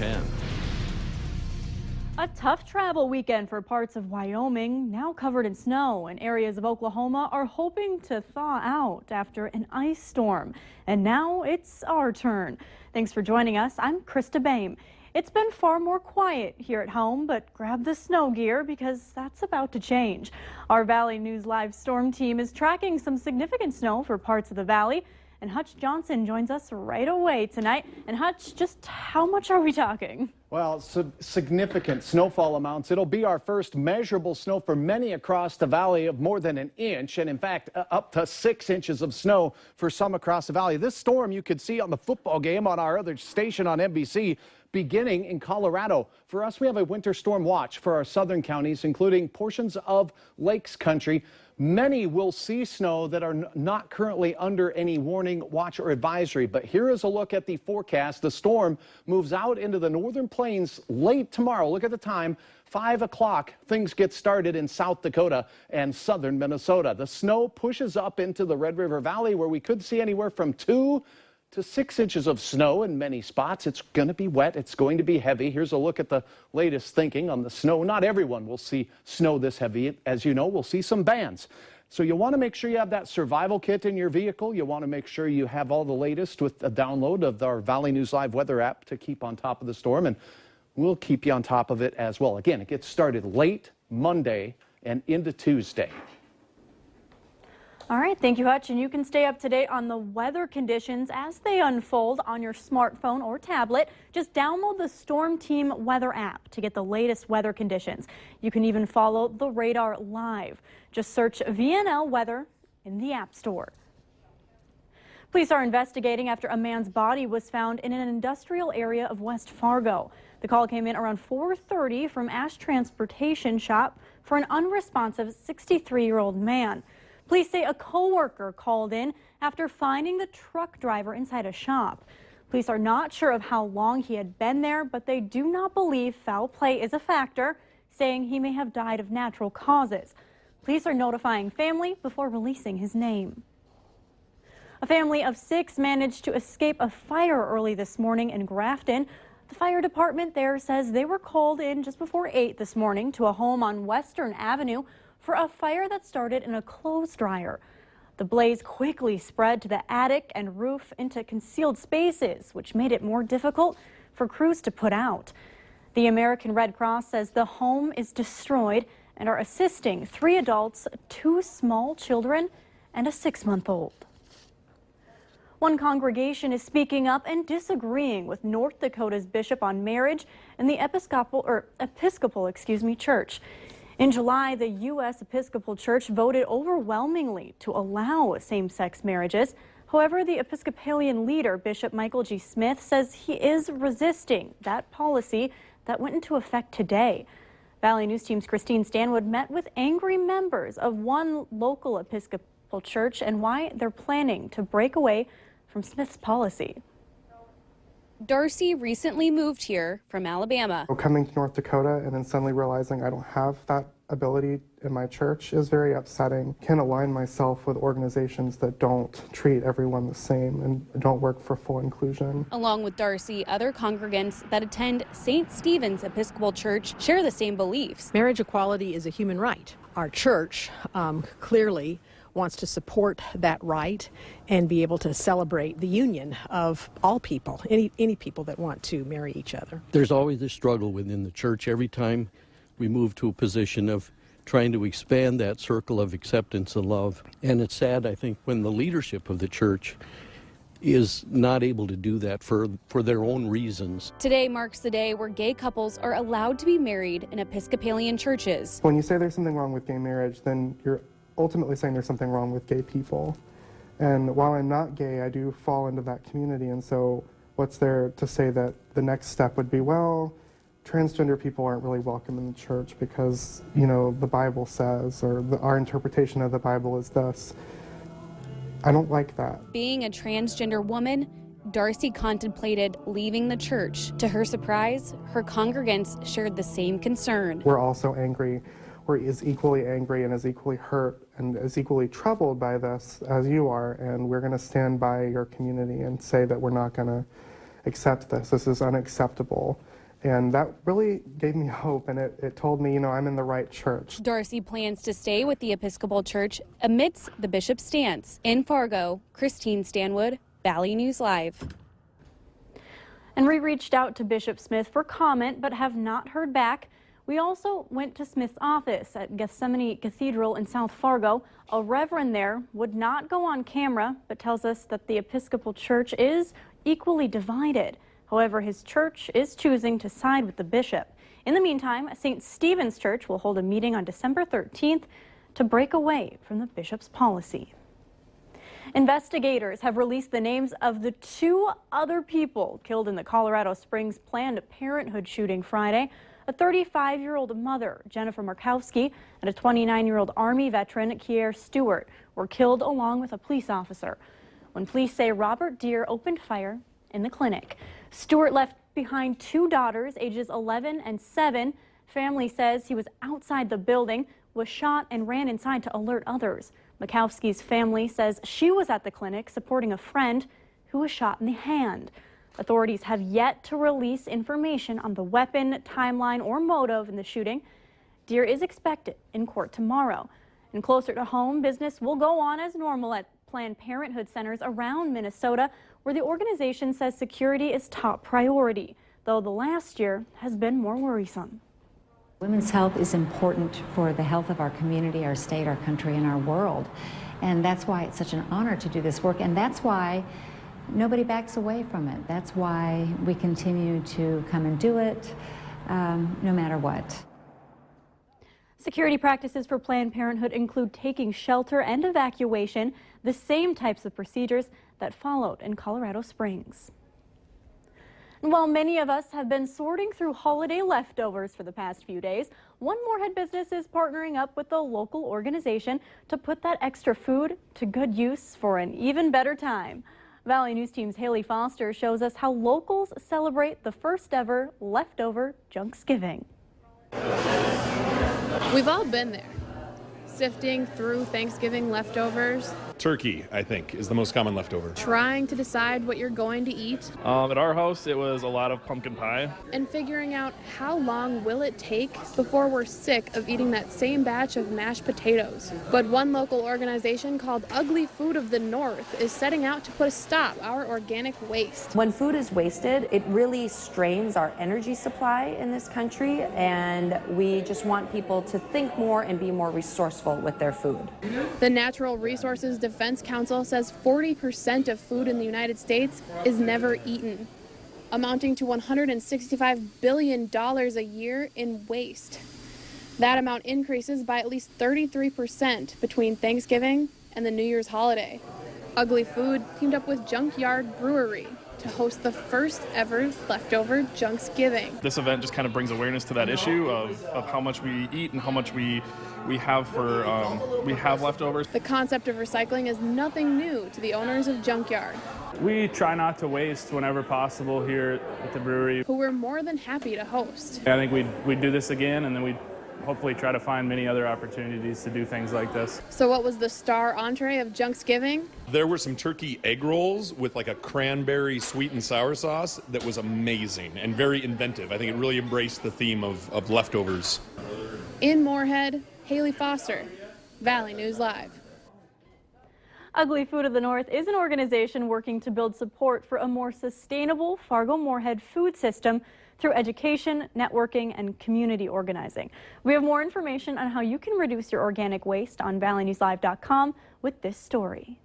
10. A tough travel weekend for parts of Wyoming, now covered in snow, and areas of Oklahoma are hoping to thaw out after an ice storm. And now it's our turn. Thanks for joining us. I'm Krista Baim. It's been far more quiet here at home, but grab the snow gear because that's about to change. Our Valley News Live storm team is tracking some significant snow for parts of the valley. And Hutch Johnson joins us right away tonight. And Hutch, just how much are we talking? Well, significant snowfall amounts. It'll be our first measurable snow for many across the valley of more than an inch, and in fact, up to 6 inches of snow for some across the valley. This storm you could see on the football game on our other station on NBC, beginning in Colorado. For us, we have a winter storm watch for our southern counties, including portions of Lakes Country. Many will see snow that are not currently under any warning, watch, or advisory. But here is a look at the forecast. The storm moves out into the northern plains late tomorrow. Look at the time. 5 o'clock, things get started in South Dakota and southern Minnesota. The snow pushes up into the Red River Valley, where we could see anywhere from 2 to 6 inches of snow in many spots. It's going to be wet. It's going to be heavy. Here's a look at the latest thinking on the snow. Not everyone will see snow this heavy. As you know, we'll see some bands. So you want to make sure you have that survival kit in your vehicle. You want to make sure you have all the latest with a download of our Valley News Live weather app to keep on top of the storm. And we'll keep you on top of it as well. Again, it gets started late Monday and into Tuesday. All right, thank you, Hutch. And you can stay up to date on the weather conditions as they unfold on your smartphone or tablet. Just download the Storm Team weather app to get the latest weather conditions. You can even follow the radar live. Just search VNL Weather in the App Store. Police are investigating after a man's body was found in an industrial area of West Fargo. The call came in around 4:30 from Ash Transportation Shop for an unresponsive 63-year-old man. Police say a co-worker called in after finding the truck driver inside a shop. Police are not sure of how long he had been there, but they do not believe foul play is a factor, saying he may have died of natural causes. Police are notifying family before releasing his name. A family of 6 managed to escape a fire early this morning in Grafton. The fire department there says they were called in just before 8 this morning to a home on Western Avenue for a fire that started in a clothes dryer. The blaze quickly spread to the attic and roof into concealed spaces, which made it more difficult for crews to put out. The American Red Cross says the home is destroyed and are assisting 3 adults, 2 small children, and a 6-month-old. One congregation is speaking up and disagreeing with North Dakota's bishop on marriage and the Episcopal Church. In July, the U.S. Episcopal Church voted overwhelmingly to allow same-sex marriages. However, the Episcopalian leader, Bishop Michael G. Smith, says he is resisting that policy that went into effect today. Valley News Team's Christine Stanwood met with angry members of one local Episcopal church and why they're planning to break away from Smith's policy. Darcy recently moved here from Alabama. Coming to North Dakota and then suddenly realizing I don't have that ability in my church is very upsetting. Can't align myself with organizations that don't treat everyone the same and don't work for full inclusion. Along with Darcy, other congregants that attend St. Stephen's Episcopal Church share the same beliefs. Marriage equality is a human right. Our church clearly wants to support that right and be able to celebrate the union of all people, any people that want to marry each other. There's always a struggle within the church every time we move to a position of trying to expand that circle of acceptance and love. And it's sad, I think, when the leadership of the church is not able to do that for their own reasons. Today marks the day where gay couples are allowed to be married in Episcopalian churches. When you say there's something wrong with gay marriage, then you're ultimately saying there's something wrong with gay people. And while I'm not gay, I do fall into that community. And so what's there to say that the next step would be, well, transgender people aren't really welcome in the church because, you know, the Bible says, or our interpretation of the Bible is this. I don't like that. Being a transgender woman, Darcy contemplated leaving the church. To her surprise, her congregants shared the same concern. We're also angry. We're as equally angry and as equally hurt and as equally troubled by this as you are, and we're going to stand by your community and say that we're not going to accept this. This is unacceptable. And that really gave me hope, and it told me, I'm in the right church. Darcy plans to stay with the Episcopal Church amidst the bishop's stance. In Fargo, Christine Stanwood, Valley News Live. And we reached out to Bishop Smith for comment, but have not heard back. We also went to Smith's office at Gethsemane Cathedral in South Fargo. A reverend there would not go on camera, but tells us that the Episcopal Church is equally divided. However, his church is choosing to side with the bishop. In the meantime, St. Stephen's Church will hold a meeting on December 13th to break away from the bishop's policy. Investigators have released the names of the 2 other people killed in the Colorado Springs Planned Parenthood shooting Friday. A 35-year-old mother, Jennifer Markowski, and a 29-year-old Army veteran, Kier Stewart, were killed along with a police officer when police say Robert Deere opened fire in the clinic. Stewart left behind 2 daughters, ages 11 and 7. Family says he was outside the building, was shot, and ran inside to alert others. Makowski's family says she was at the clinic supporting a friend who was shot in the hand. Authorities have yet to release information on the weapon, timeline, or motive in the shooting. Deere is expected in court tomorrow. And closer to home, business will go on as normal at Planned Parenthood centers around Minnesota, where the organization says security is top priority, though the last year has been more worrisome. Women's health is important for the health of our community, our state, our country, and our world. And that's why it's such an honor to do this work, and that's why nobody backs away from it. That's why we continue to come and do it, no matter what. Security practices for Planned Parenthood include taking shelter and evacuation, the same types of procedures that followed in Colorado Springs. And while many of us have been sorting through holiday leftovers for the past few days, one Moorhead business is partnering up with a local organization to put that extra food to good use for an even better time. Valley News Team's Haley Foster shows us how locals celebrate the first ever leftover Junksgiving. We've all been there, sifting through Thanksgiving leftovers. Turkey, I think, is the most common leftover. Trying to decide what you're going to eat. At our house, it was a lot of pumpkin pie. And figuring out how long will it take before we're sick of eating that same batch of mashed potatoes. But one local organization called Ugly Food of the North is setting out to put a stop to our organic waste. When food is wasted, it really strains our energy supply in this country, and we just want people to think more and be more resourceful with their food. The Natural Resources Defense Council says 40% of food in the United States is never eaten, amounting to $165 billion a year in waste. That amount increases by at least 33% between Thanksgiving and the New Year's holiday. Ugly Food teamed up with Junkyard Brewery to host the first ever leftover Junksgiving. This event just kind of brings awareness to that issue of how much we eat and how much we have leftovers. The concept of recycling is nothing new to the owners of Junkyard, We try not to waste whenever possible here at the brewery. who we're more than happy to host. I think we'd do this again, and then we'd hopefully try to find many other opportunities to do things like this. So what was the star entree of Junksgiving? There were some turkey egg rolls with like a cranberry sweet and sour sauce that was amazing and very inventive. I think it really embraced the theme of leftovers. In Moorhead, Haley Foster, Valley News Live. Ugly Food of the North is an organization working to build support for a more sustainable Fargo-Moorhead food system through education, networking, and community organizing. We have more information on how you can reduce your organic waste on valleynewslive.com with this story.